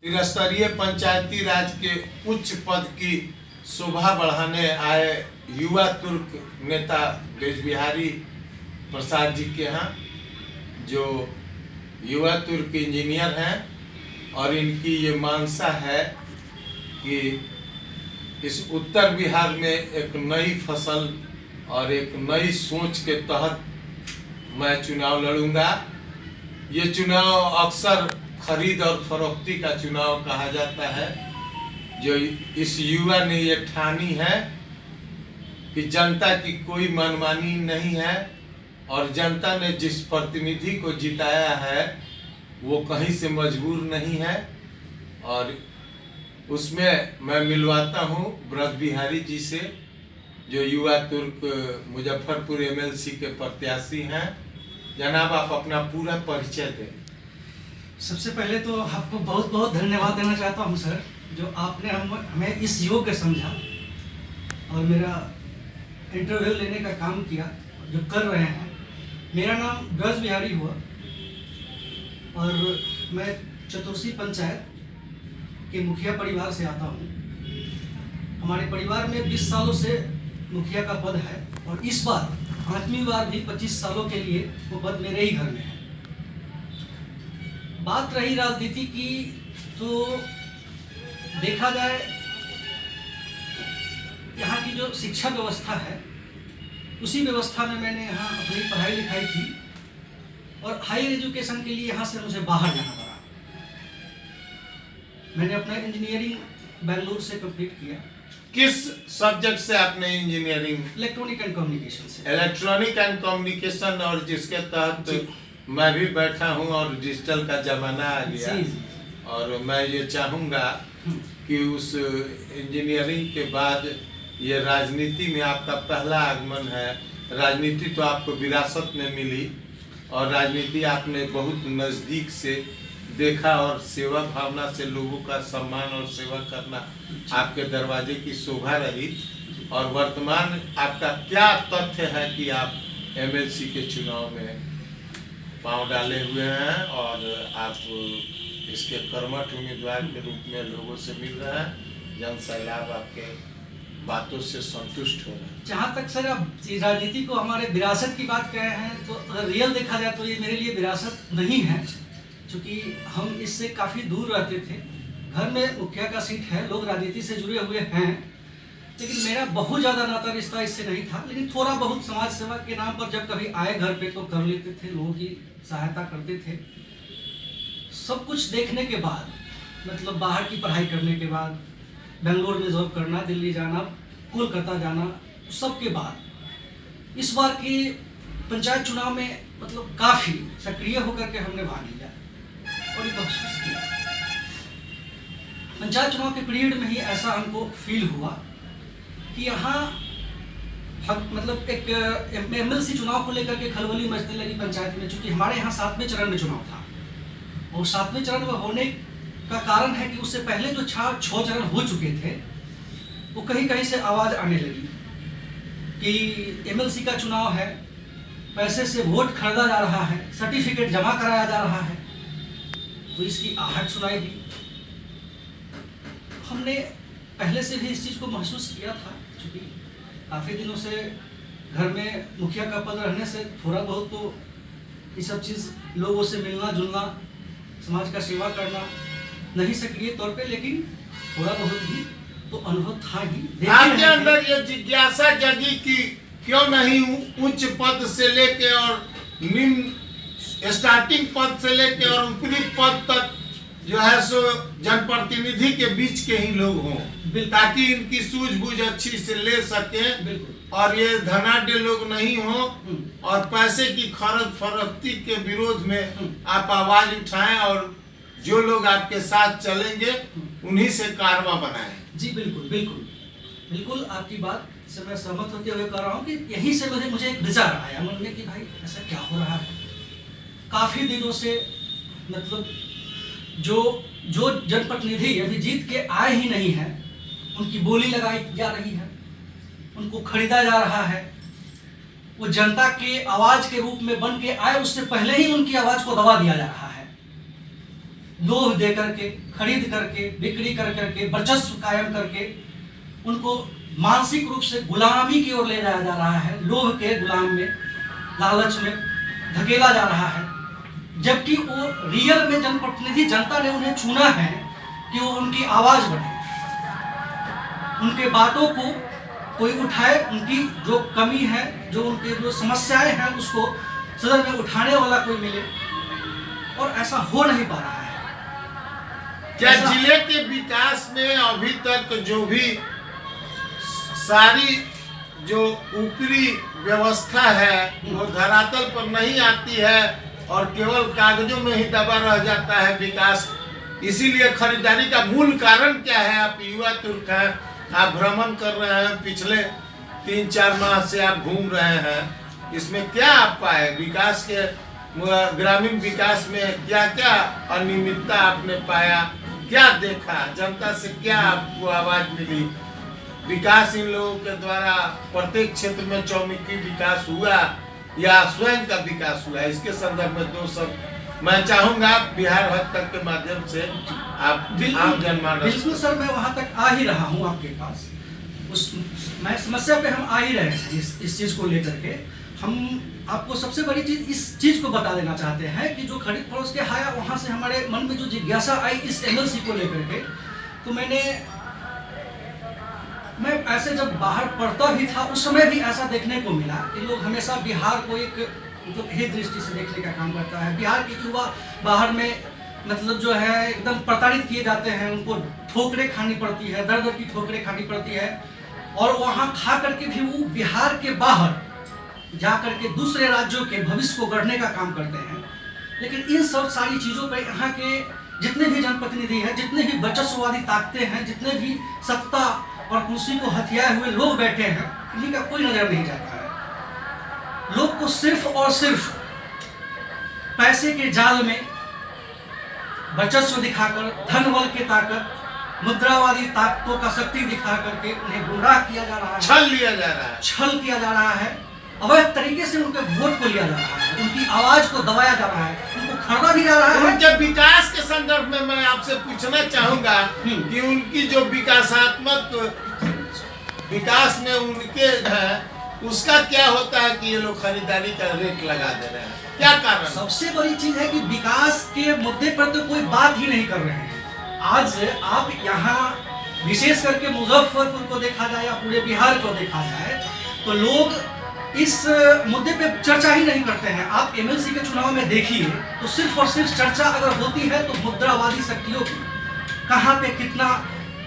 त्रिस्तरीय पंचायती राज के उच्च पद की शोभा बढ़ाने आए युवा तुर्क नेता ब्रज बिहारी प्रसाद जी के यहाँ, जो युवा तुर्क इंजीनियर हैं, और इनकी ये मानसा है कि इस उत्तर बिहार में एक नई फसल और एक नई सोच के तहत मैं चुनाव लड़ूंगा। ये चुनाव अक्सर खरीद और फरोख्ती का चुनाव कहा जाता है, जो इस युवा ने ये ठानी है कि जनता की कोई मनमानी नहीं है और जनता ने जिस प्रतिनिधि को जिताया है वो कहीं से मजबूर नहीं है। और उसमें मैं मिलवाता हूँ ब्रज बिहारी जी से, जो युवा तुर्क मुजफ्फरपुर एमएलसी के प्रत्याशी हैं। जनाब, आप अपना पूरा परिचय दें। सबसे पहले तो आपको बहुत बहुत धन्यवाद देना चाहता हूं सर, जो आपने हमें इस योग्य समझा और मेरा इंटरव्यू लेने का काम किया, जो कर रहे हैं। मेरा नाम ब्रज बिहारी हुआ और मैं चतुर्सी पंचायत के मुखिया परिवार से आता हूं। हमारे परिवार में 20 सालों से मुखिया का पद है और इस बार 8वीं बार भी 25 सालों के लिए वो पद मेरे ही घर में है। बात रही राजनीति की, तो देखा जाए यहाँ की जो शिक्षा व्यवस्था है, उसी व्यवस्था में मैंने यहाँ अपनी पढ़ाई लिखाई की और हायर एजुकेशन के लिए यहाँ से मुझे बाहर जाना पड़ा। मैंने अपना इंजीनियरिंग बेंगलुरु से कंप्लीट किया। किस सब्जेक्ट से आपने इंजीनियरिंग? इलेक्ट्रॉनिक एंड कम्युनिकेशन से। इलेक्ट्रॉनिक एंड कम्युनिकेशन, और जिसके तहत मैं भी बैठा हूं और डिजिटल का जमाना आ गया। और मैं ये चाहूँगा कि उस इंजीनियरिंग के बाद ये राजनीति में आपका पहला आगमन है। राजनीति तो आपको विरासत में मिली और राजनीति आपने बहुत नज़दीक से देखा और सेवा भावना से लोगों का सम्मान और सेवा करना आपके दरवाजे की शोभा रही। और वर्तमान आपका क्या तथ्य है कि आप एमएलसी के चुनाव में पांव डाले हुए हैं और आप इसके कर्मठ उम्मीदवार के रूप में लोगों से मिल रहे हैं? जन सैलाब आपके बातों से संतुष्ट हो रहे हैं? जहाँ तक सर आप राजनीति को हमारे विरासत की बात कहे हैं, तो अगर रियल देखा जाए तो ये मेरे लिए विरासत नहीं है, क्योंकि हम इससे काफ़ी दूर रहते थे। घर में मुखिया का सीट है, लोग राजनीति से जुड़े हुए हैं, लेकिन मेरा बहुत ज़्यादा नाता रिश्ता इससे नहीं था। लेकिन थोड़ा बहुत समाज सेवा के नाम पर जब कभी आए घर पे तो कर लेते थे, लोगों की सहायता करते थे। सब कुछ देखने के बाद, मतलब बाहर की पढ़ाई करने के बाद, बेंगलोर में जॉब करना, दिल्ली जाना, कोलकाता जाना, सब के बाद इस बार की पंचायत चुनाव में मतलब काफ़ी सक्रिय होकर के हमने भाग लिया और ये महसूस किया। पंचायत चुनाव के पीरियड में ही ऐसा हमको फील हुआ कि यहाँ मतलब एक एमएलसी चुनाव को लेकर के खलबली मचने लगी पंचायत में। चूँकि हमारे यहाँ 7वें चरण में चुनाव था और 7वें चरण में होने का कारण है कि उससे पहले जो 6 चरण हो चुके थे, वो कहीं कहीं से आवाज़ आने लगी कि एमएलसी का चुनाव है, पैसे से वोट खरीदा जा रहा है, सर्टिफिकेट जमा कराया जा रहा है, तो इसकी आहट सुनाई दी। हमने पहले से भी इस चीज़ को महसूस किया था, क्योंकि काफ़ी दिनों से घर में मुखिया का पद रहने से थोड़ा बहुत तो ये सब चीज़, लोगों से मिलना जुलना, समाज का सेवा करना, नहीं सक्रिय तौर पे लेकिन थोड़ा बहुत ही तो अनुभव था ही। आपके अंदर ये जिज्ञासा जगी कि क्यों नहीं उच्च पद से लेके और निम्न स्टार्टिंग पद से लेके और ऊपरी पद तक जो है सो जनप्रतिनिधि के बीच के ही लोग हों, ताकि इनकी सूझबूझ अच्छी से ले सकें और ये धनाढ्य लोग नहीं हों और पैसे की खरीद फरोख्ती के विरोध में आप आवाज उठाएं और जो लोग आपके साथ चलेंगे उन्हीं से कारवां बनाएं। जी बिल्कुल बिल्कुल बिल्कुल, आपकी बात से मैं सहमत होते हुए कह रहा हूँ कि यहीं से मुझे एक विचार आया मन में कि भाई ऐसा क्या हो रहा है। काफ़ी दिनों से मतलब जो जनप्रतिनिधि अभी जीत के आए ही नहीं हैं, उनकी बोली लगाई जा रही है, उनको खरीदा जा रहा है। वो जनता के आवाज़ के रूप में बन के आए, उससे पहले ही उनकी आवाज़ को दबा दिया जा रहा है। लोभ दे करके, खरीद करके, बिक्री कर करके, वर्चस्व कायम करके उनको मानसिक रूप से गुलामी की ओर ले जाया जा रहा है। लोभ के गुलाम में, लालच में धकेला जा रहा है, जबकि वो रियल में जनप्रतिनिधि, जनता ने उन्हें चुना है कि वो उनकी आवाज बने, उनके बातों को कोई उठाए, उनकी जो कमी है, जो उनकी जो समस्याएं हैं उसको सदन में उठाने वाला कोई मिले, और ऐसा हो नहीं पा रहा है। क्या जिले के विकास में अभी तक जो भी सारी जो ऊपरी व्यवस्था है वो धरातल पर नहीं आती है और केवल कागजों में ही दबा रह जाता है विकास? इसीलिए खरीदारी का मूल कारण क्या है? आप युवा तुर्क हैं, आप भ्रमण कर रहे हैं, पिछले 3-4 माह से आप घूम रहे हैं, इसमें क्या आप पाए? विकास के ग्रामीण विकास में क्या क्या अनियमितता आपने पाया? क्या देखा? जनता से क्या आपको आवाज मिली? विकास इन लोगों के द्वारा प्रत्येक क्षेत्र में चौमुखी विकास हुआ या स्वयं का विकास हुआ? इसके संदर्भ में 2 शब्द मैं चाहूंगा बिहार हस्तक के माध्यम से आप आम जनमानस। बिल्कुल सर, मैं वहां तक आ ही रहा हूं आपके पास। मैं समस्या पे हम आ ही रहे हैं। इस चीज को लेकर के हम आपको सबसे बड़ी चीज इस चीज को बता देना चाहते हैं कि जो खरीद फरोख्त के आया, वहां से हमारे मन में जो जिज्ञासा आई इस एमएलसी को लेकर के, तो मैं ऐसे जब बाहर पढ़ता भी था उस समय भी ऐसा देखने को मिला कि लोग हमेशा बिहार को एक मतलब हे दृष्टि से देखने का काम करता है। बिहार के युवा बाहर में मतलब जो है एकदम प्रताड़ित किए जाते हैं, उनको ठोकरें खानी पड़ती है, दर दर की ठोकरें खानी पड़ती है, और वहाँ खा करके भी वो बिहार के बाहर जा करके दूसरे राज्यों के भविष्य को गढ़ने का काम करते हैं। लेकिन इन सब सारी चीज़ों पर यहाँ के जितने भी जनप्रतिनिधि हैं, जितने भी वर्चस्ववादी ताकतें हैं, जितने भी सत्ता और कुर्सी को हथियाए हुए लोग बैठे हैं, इन्हीं का कोई नजर नहीं जाता है। लोग को सिर्फ और सिर्फ पैसे के जाल में वर्चस्व दिखाकर, धन बल की ताकत, मुद्रावादी ताकतों का शक्ति दिखा करके उन्हें गुमराह किया जा रहा है, छल लिया जा रहा है, छल किया जा रहा है, अवैध तरीके से उनके वोट को लिया जा रहा है, उनकी आवाज को दबाया जा रहा है, उनको खरीदा भी जा रहा है। उनके विकास के संदर्भ में मैं आपसे पूछना चाहूंगा कि उनकी जो विकासात्मक विकास में उनके है उसका क्या होता है कि ये लोग खरीदारी का रेट लगा दे रहे हैं? क्या कारण? सबसे बड़ी चीज है कि विकास के मुद्दे पर तो कोई बात ही नहीं कर रहे हैं। आज आप यहाँ विशेष करके मुजफ्फरपुर को देखा जाए या पूरे बिहार को देखा जाए तो लोग इस मुद्दे पे चर्चा ही नहीं करते हैं। आप एमएलसी के चुनाव में देखिए तो सिर्फ और सिर्फ चर्चा अगर होती है तो मुद्रावादी शक्तियों की, कहाँ पे कितना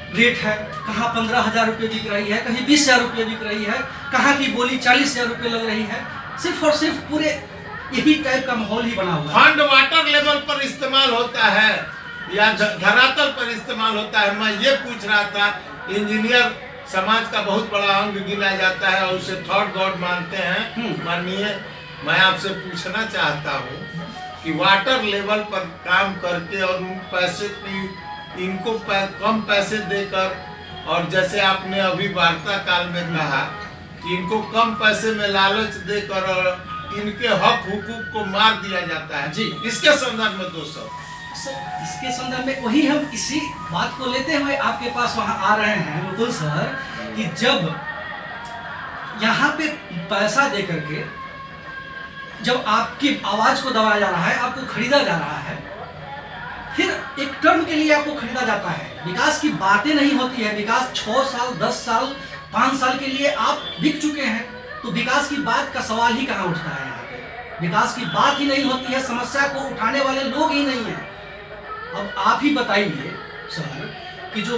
रेट है, कहाँ 15,000 रुपये बिक रही है, कहीं 20,000 रुपये बिक रही है, कहाँ की बोली 40,000 रुपये लग रही है, सिर्फ और सिर्फ पूरे यही टाइप का माहौल ही बना हुआ है। फंड वाटर लेवल पर इस्तेमाल होता है या धरातल पर इस्तेमाल होता है? मैं ये पूछ रहा था। इंजीनियर समाज का बहुत बड़ा अंग गिना जाता है और उसे थर्ड गॉड मानते हैं। माननीय, मैं आपसे पूछना चाहता हूँ कि वाटर लेवल पर काम करके और उन पैसे की इनको कम पैसे देकर, और जैसे आपने अभी वार्ता काल में कहा कि इनको कम पैसे में लालच देकर और इनके हक हुकूक को मार दिया जाता है। जी, इसके संदर्भ में 2 शब्द। इसके संदर्भ में वही हम इसी बात को लेते हुए आपके पास वहां आ रहे हैं मुकुल सर, कि जब यहाँ पे पैसा दे करके जब आपकी आवाज को दबाया जा रहा है, आपको खरीदा जा रहा है, फिर एक टर्म के लिए आपको खरीदा जाता है, विकास की बातें नहीं होती है। विकास 6 साल 10 साल 5 साल के लिए आप बिक चुके हैं, तो विकास की बात का सवाल ही कहाँ उठता है? यहाँ पे विकास की बात ही नहीं होती है, समस्या को उठाने वाले लोग ही नहीं हैं। अब आप ही बताइए सर कि जो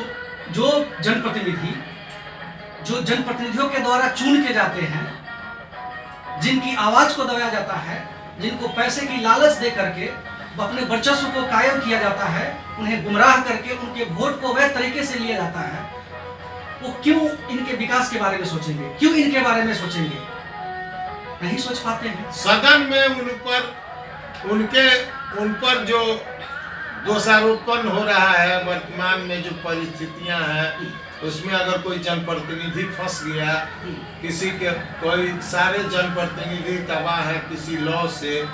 जनप्रतिनिधियों के द्वारा चुन के जाते हैं, जिनकी आवाज को दबाया जाता है, जिनको पैसे की लालच दे करके अपने वर्चस्व को कायम किया जाता है, उन्हें गुमराह करके उनके वोट को वह तरीके से लिया जाता है, वो क्यों इनके विकास के बारे में सोचेंगे? क्यों इनके बारे में सोचेंगे? नहीं सोच पाते हैं। सदन में उन पर जो दोषारोपण हो रहा है, वर्तमान में जो परिस्थितियां हैं उसमें अगर कोई जनप्रतिनिधि फंस गया, किसी के कोई सारे जनप्रतिनिधि तबाह है किसी लॉ से,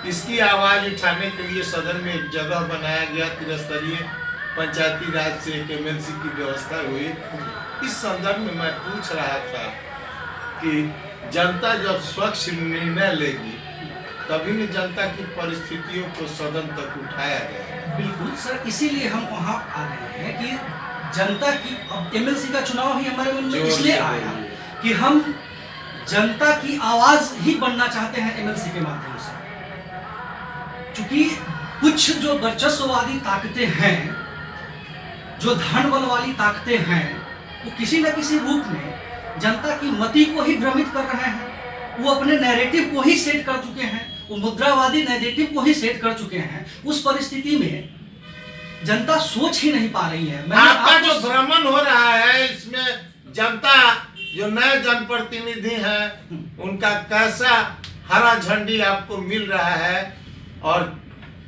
इसकी आवाज उठाने के लिए सदन में एक जगह बनाया गया, त्रिस्तरीय पंचायती राज से एक एमएलसी की व्यवस्था हुई। इस संदर्भ में मैं पूछ रहा था कि जनता जब स्वच्छ निर्णय लेगी तभी न जनता की परिस्थितियों को सदन तक उठाया जाएगा। बिल्कुल सर, इसीलिए हम वहाँ आ रहे हैं कि जनता की, अब एमएलसी का चुनाव ही हमारे मन में इसलिए आया कि हम जनता की आवाज ही बनना चाहते हैं एमएलसी के माध्यम से। क्योंकि कुछ जो वर्चस्ववादी ताकतें हैं, जो धन बल वाली ताकतें हैं, वो किसी न किसी रूप में जनता की मति को ही भ्रमित कर रहे हैं। वो अपने नैरेटिव को ही सेट कर चुके हैं, वो मुद्रावादी नैरेटिव को ही सेट कर चुके हैं। उस परिस्थिति में जनता सोच ही नहीं पा रही है। आपका जो भ्रमण हो रहा है इसमें जनता, जो नए जनप्रतिनिधि हैं, उनका कैसा हरा झंडी आपको मिल रहा है और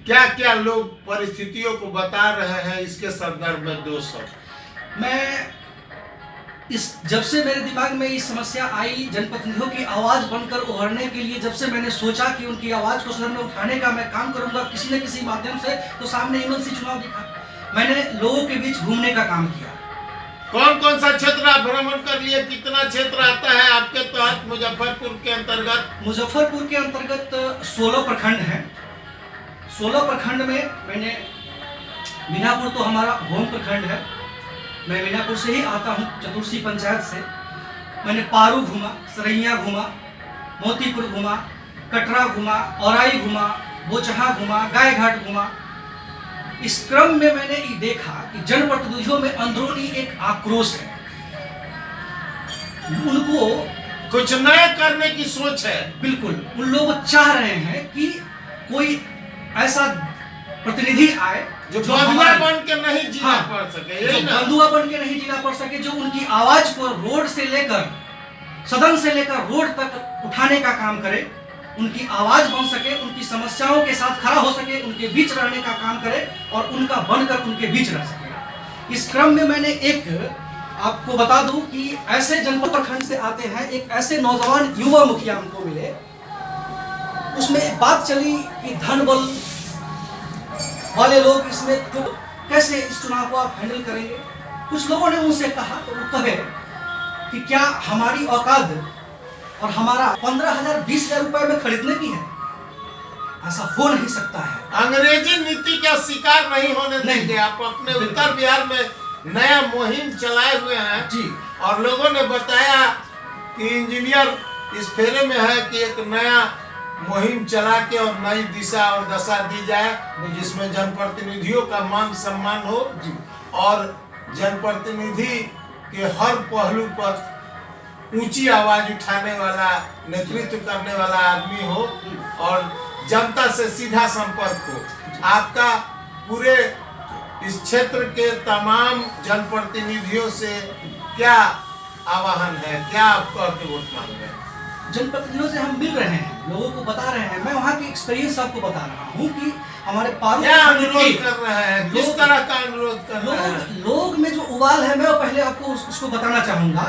क्या क्या लोग परिस्थितियों को बता रहे हैं, इसके संदर्भ में 2 शब्द। मैं जब से मेरे दिमाग में ये समस्या आई, जनप्रतिनिधियों की आवाज बनकर उभरने के लिए जब से मैंने सोचा कि उनकी आवाज को सदन में उठाने का मैं काम करूंगा किसी न किसी माध्यम से, तो सामने एमएलसी चुनाव दिखा। मैंने लोगों के बीच घूमने का काम किया। कौन कौन सा क्षेत्र आप भ्रमण कर लिए? कितना क्षेत्र आता है आपके तहत? मुजफ्फरपुर के अंतर्गत? मुजफ्फरपुर के अंतर्गत 16 प्रखंड हैं। 16 प्रखंड में मैंने, मीनापुर तो हमारा होम प्रखंड है, मैं मीनापुर से ही आता हूँ, चतुर्सी पंचायत से। मैंने पारू घूमा, सरैया घूमा, मोतीपुर घूमा, कटरा घूमा, औराई घूमा, बोचहा घूमा, गायघाट घूमा। इस क्रम में मैंने ये देखा कि जनप्रतिनिधियों में अंदरूनी एक आक्रोश है। उनको कुछ नया करने की सोच है। बिल्कुल, उन लोग चाह रहे हैं कि कोई ऐसा प्रतिनिधि आए जो बंधुआ बन के नहीं जीना पड़ सके, यही ना? बंधुआ बन के नहीं जीना पड़ सके, जो उनकी आवाज को रोड से लेकर, सदन से लेकर रोड तक उठाने का काम करे, उनकी आवाज बन सके, उनकी समस्याओं के साथ खड़ा हो सके, उनके बीच रहने का काम करे और उनका बनकर उनके बीच रह सके। इस क्रम में मैंने एक आपको बता दूं कि ऐसे जनपद प्रखंड से आते हैं, एक ऐसे नौजवान युवा मुखिया हमको मिले। उसमें एक बात चली कि धन बल वाले लोग इसमें तो कैसे इस चुनाव को आप हैंडल करेंगे। कुछ लोगों ने उनसे कहा, तो वो कहे कि क्या हमारी औकात और हमारा 15,000 20,000 रुपए में खरीदने की है? ऐसा हो नहीं सकता है। अंग्रेजी नीति का शिकार नहीं होने देंगे। आप अपने उत्तर बिहार में नया मुहिम चलाए हुए हैं जी, और लोगों ने बताया कि इंजीनियर इस फेरे में है कि एक नया मुहिम चला के और नई दिशा और दशा दी जाए, जिसमें जनप्रतिनिधियों का मान सम्मान हो और जनप्रतिनिधि के हर पहलू पर ऊंची आवाज उठाने वाला, नेतृत्व करने वाला आदमी हो और जनता से सीधा संपर्क हो। आपका पूरे इस क्षेत्र के तमाम जनप्रतिनिधियों से क्या आह्वान है? क्या आप कहते वोट मांग रहे हैं? जनप्रतिनिधियों से हम मिल रहे हैं, लोगों को बता रहे हैं। मैं वहाँ की एक्सपीरियंस आपको बता रहा हूँ कि हमारे पारू क्या अनुरोध कर रहे हैं, किस तरह का अनुरोध कर रहे हैं? लोग में जो उबाल है, मैं पहले आपको उसको बताना चाहूंगा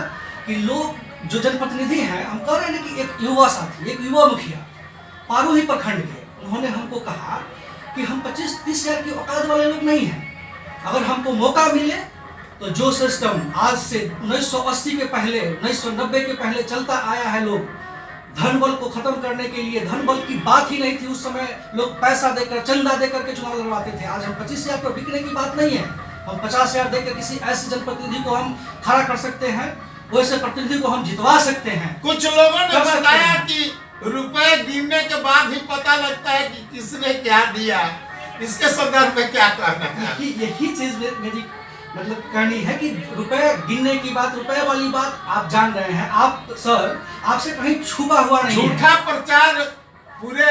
कि लोग जो जनप्रतिनिधि हैं, हम कह रहे हैं कि एक युवा साथी, एक युवा मुखिया पारू ही प्रखंड के, उन्होंने हमको कहा कि हम 25-30 हजार की औकात वाले लोग नहीं हैं। अगर हमको मौका मिले तो जो सिस्टम आज से 1980 के पहले, 1990 के पहले चलता आया है, लोग धन बल को खत्म करने के लिए, धन बल की बात ही नहीं थी उस समय, लोग पैसा देकर, चंदा देकर के चुनाव लड़वाते थे। आज हम 25,000 पर बिकने की बात नहीं है, हम 50,000 देकर किसी ऐसे जनप्रतिनिधि को हम खड़ा कर सकते हैं, वैसे प्रतिनिधि को हम जितवा सकते हैं। कुछ लोगों ने बताया कि रुपए गिनने के बाद ही पता लगता है कि किसने क्या दिया। इसके संदर्भ में क्या कहना है? यही चीज मेरी मतलब कहनी है कि रुपए गिनने की बात, रुपए वाली बात आप जान रहे हैं। आप सर, आपसे कहीं छुपा हुआ नहीं है। झूठा प्रचार पूरे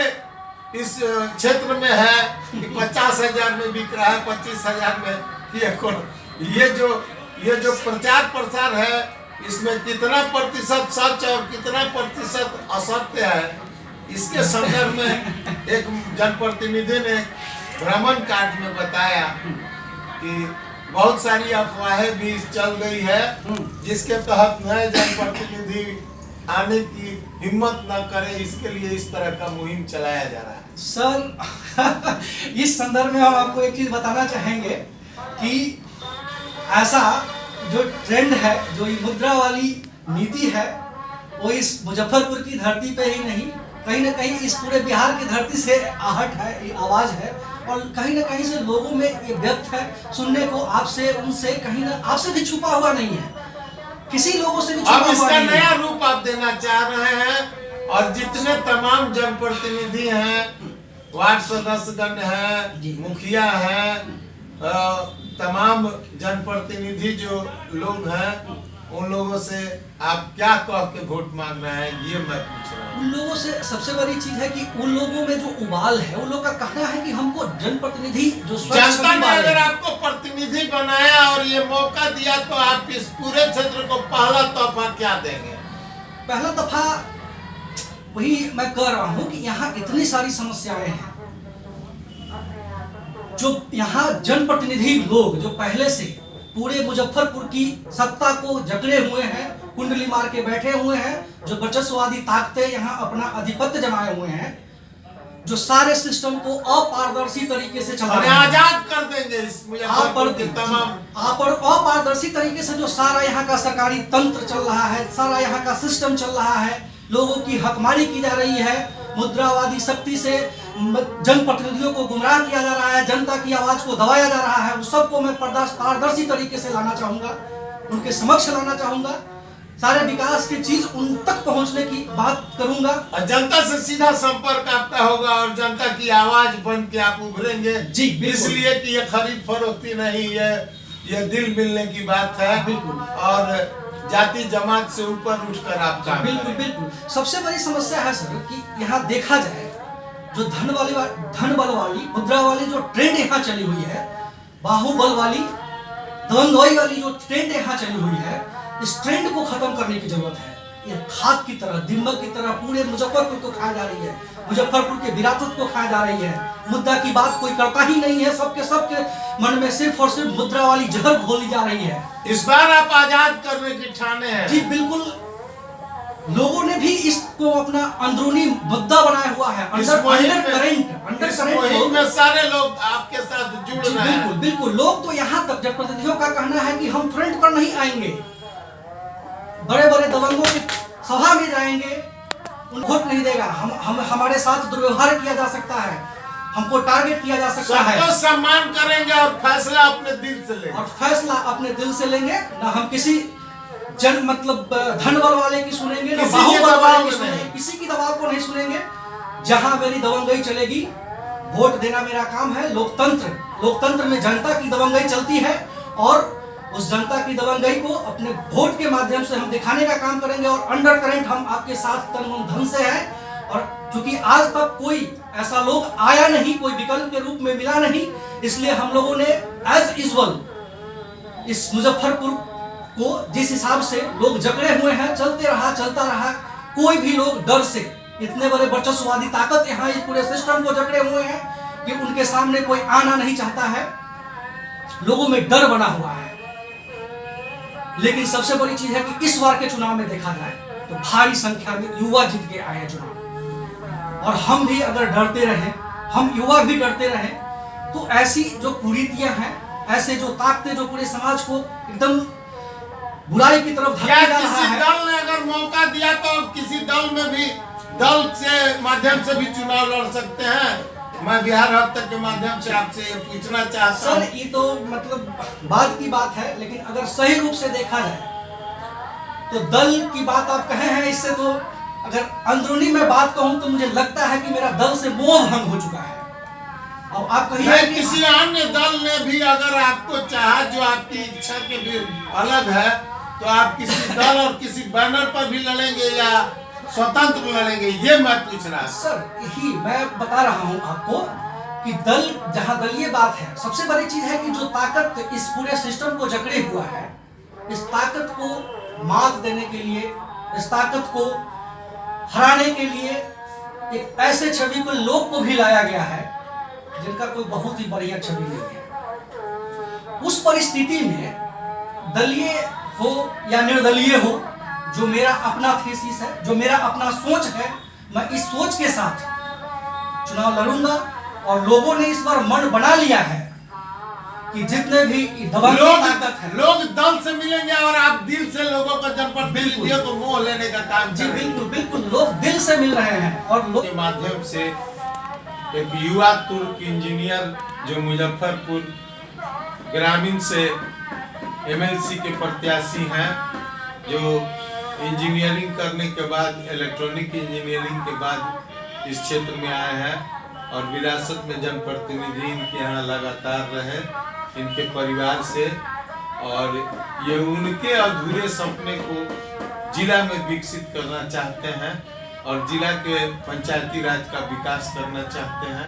इस क्षेत्र में है कि 50,000 में बिक रहा है, 25,000 में। ये जो प्रचार प्रसार है, इसमें कितना प्रतिशत सच और कितना प्रतिशत असत्य है, इसके संदर्भ में एक जनप्रतिनिधि ने भ्रमण कार्ड में बताया कि बहुत सारी अफवाहें भी चल गई है, जिसके तहत नए जनप्रतिनिधि आने की हिम्मत न करे, इसके लिए इस तरह का मुहिम चलाया जा रहा है? सर इस संदर्भ में हम आपको एक चीज बताना चाहेंगे कि ऐसा जो ट्रेंड है, जो ये मुद्रा वाली नीति है, वो इस मुजफ्फरपुर की धरती पे ही नहीं, कहीं ना कहीं इस पूरे बिहार की धरती से आहट है, ये आवाज है, और कहीं ना कहीं से लोगों में ये व्यक्त है सुनने को। आपसे उनसे कहीं ना आपसे भी छुपा हुआ नहीं है, किसी लोगों से भी छुपा अब हुआ इसका नहीं नया है। रूप आप देना चाह रहे हैं, और जितने तमाम जनप्रतिनिधि हैं, वार्ड सदस्यगण जी। हैं, मुखिया हैं, तमाम जनप्रतिनिधि जो लोग हैं, उन लोगों से आप क्या कह के वोट मांग रहे हैं, ये मैं पूछ रहा हूँ। उन लोगों से सबसे बड़ी चीज है कि उन लोगों में जो उबाल है, उन लोग का कहना है कि हमको जनप्रतिनिधि जो स्वच्छ जनता छवि ने वाले अगर हैं, आपको प्रतिनिधि बनाया और ये मौका दिया, तो आप इस पूरे क्षेत्र को पहला तोहफा क्या देंगे? पहला दफा वही मैं कह रहा हूं कि यहाँ इतनी सारी समस्याएं हैं, जो यहाँ जनप्रतिनिधि लोग जो पहले से पूरे मुजफ्फरपुर की सत्ता को जकड़े हुए हैं, कुंडली मार के बैठे हुए हैं, जो वर्चस्ववादी ताकतें यहाँ अपना आधिपत्य जमाए हुए हैं, जो सारे सिस्टम को अपारदर्शी तरीके से चला रहे हैं, आजाद कर देंगे इस मुजफ्फरपुर के तमाम अपारदर्शी तरीके से जो सारा यहाँ का सरकारी तंत्र चल रहा है, सारा यहाँ का सिस्टम चल रहा है, लोगों की हकमारी की जा रही है, मुद्रावादी शक्ति से जनप्रतिनिधियों को गुमराह किया जा रहा है, जनता की आवाज को दबाया जा रहा है, उस सबको मैं पारदर्शी तरीके से लाना चाहूंगा, उनके समक्ष लाना चाहूंगा, सारे विकास की चीज उन तक पहुंचने की बात करूंगा। और जनता से सीधा संपर्क आपका होगा, और जनता की आवाज बन के आप उभरेंगे। जी, बिल्कुल। इसलिए कि ये खरीद फरोख्ती नहीं है, ये दिल मिलने की बात है, बिल्कुल। और जाति जमात से ऊपर उठकर आप काम बिल्कुल करेंगे। बिल्कुल। सबसे बड़ी समस्या है सर कि यहाँ देखा जाए, जो धन बल वाली मुद्रा वाली जो ट्रेंड यहाँ चली हुई है, बाहुबल वाली दबंगई वाली जो ट्रेंड यहाँ चली हुई है, इस ट्रेंड को खत्म करने की जरूरत है। ये खाद की तरह, दीमक की तरह पूरे मुजफ्फरपुर को खाया जा रही है, मुजफ्फरपुर के विरासत को खाया जा रही है। मुद्दा की बात कोई करता ही नहीं है, सबके मन में सिर्फ और सिर्फ मुद्रा वाली जहर घोली जा रही है। इस बार आप आजाद करने की ठाने हैं? जी बिल्कुल। लोगों ने भी इसको अपना अंदरूनी मुद्दा बनाया हुआ है। अंडर मुहिम में सारे लोग आपके साथ जुड़ रहे हैं। बिल्कुल बिल्कुल। लोग तो यहाँ तक जनप्रतिनिधियों का कहना है कि हम फ्रंट पर नहीं आएंगे, बड़े बड़े दबंगों की सभा में जाएंगे, उन वोट नहीं देगा, हम हमारे साथ दुर्व्यवहार किया जा सकता है, हमको टारगेट किया जा सकता है, सबको सम्मान करेंगे और फैसला अपने दिल से लेंगे। और फैसला अपने दिल से लेंगे। ना हम किसी धन बल वाले की सुनेंगे, ना बाहुबल वाले की सुनेंगे, किसी की दबाव को नहीं सुनेंगे। जहां मेरी दबंगई चलेगी, वोट देना मेरा काम है। लोकतंत्र में जनता की दबंगई चलती है, और उस जनता की दबंगई को अपने वोट के माध्यम से हम दिखाने का काम करेंगे। और अंडर करंट हम आपके साथ तन मन धन से है, और क्योंकि आज तक कोई ऐसा लोग आया नहीं, कोई विकल्प के रूप में मिला नहीं, इसलिए हम लोगों ने एज यूजुअल इस मुजफ्फरपुर को जिस हिसाब से लोग जकड़े हुए हैं, चलता रहा। कोई भी लोग डर से, इतने बड़े वर्चस्ववादी ताकत यहाँ इस पूरे सिस्टम को जकड़े हुए हैं कि उनके सामने कोई आना नहीं चाहता है, लोगों में डर बना हुआ है। लेकिन सबसे बड़ी चीज है कि इस बार के चुनाव में देखा जाए तो भारी संख्या में युवा जीत के आए चुनाव, और हम भी अगर डरते रहे, हम युवा भी डरते रहे, तो ऐसी जो कुरीतियां हैं, ऐसे जो ताकतें जो पूरे समाज को एकदम बुराई की तरफ धकेल रहा किसी है। दल ने अगर मौका दिया तो किसी दल में भी, दल से माध्यम से भी चुनाव लड़ सकते हैं? मैं बिहार हब तक के माध्यम से आपसे ये पूछना चाहता सर, हूं। ये तो मतलब बात की बात है, लेकिन अगर सही रूप से देखा जाए तो दल की बात आप कहे हैं, इससे तो अगर अंदरूनी मैं बात कहूं तो मुझे लगता है कि मेरा दल से मोह भंग हो चुका है। अब आप कहिए कि किसी अन्य दल ने भी अगर आपको चाहा, जो आपकी इच्छा के भी अलग है, तो आप किसी दल और किसी बैनर पर भी लड़ेंगे या स्वतंत्र लड़ेंगे, ये मैं पूछ रहा हूं। सर, यही मैं बता रहा हूं आपको कि दल, जहां दलीय बात है, सबसे बड़ी चीज है कि जो ताकत इस पूरे सिस्टम को जकड़े हुआ है, इस ताकत को मात देने के लिए, इस ताकत को हराने के लिए एक ऐसे छवि को लोग को भी लाया गया है जिनका कोई बहुत ही बढ़िया छवि नहीं है। उस परिस्थिति में दलीय हो या निर्दलीय हो, जो मेरा अपना थीसिस है, जो मेरा अपना सोच है, मैं इस सोच के साथ चुनाव लड़ूंगा। और लोगों ने इस बार मन बना लिया है कि जितने भी ताकत है, लोग दल से मिलेंगे और आप दिल से लोगों का जनप्रतिनिधियों को मोह लेने का काम जी बिल्कुल बिल्कुल, लोग दिल से मिल रहे हैं। और लोग के माध्यम से एक युवा तुर्क इंजीनियर जो मुजफ्फरपुर ग्रामीण से एमएलसी के प्रत्याशी हैं, जो इंजीनियरिंग करने के बाद, इलेक्ट्रॉनिक इंजीनियरिंग के बाद इस क्षेत्र में आए हैं और विरासत में जनप्रतिनिधि इनके यहाँ लगातार रहे, इनके परिवार से। और ये उनके अधूरे सपने को जिला में विकसित करना चाहते हैं और जिला के पंचायती राज का विकास करना चाहते हैं।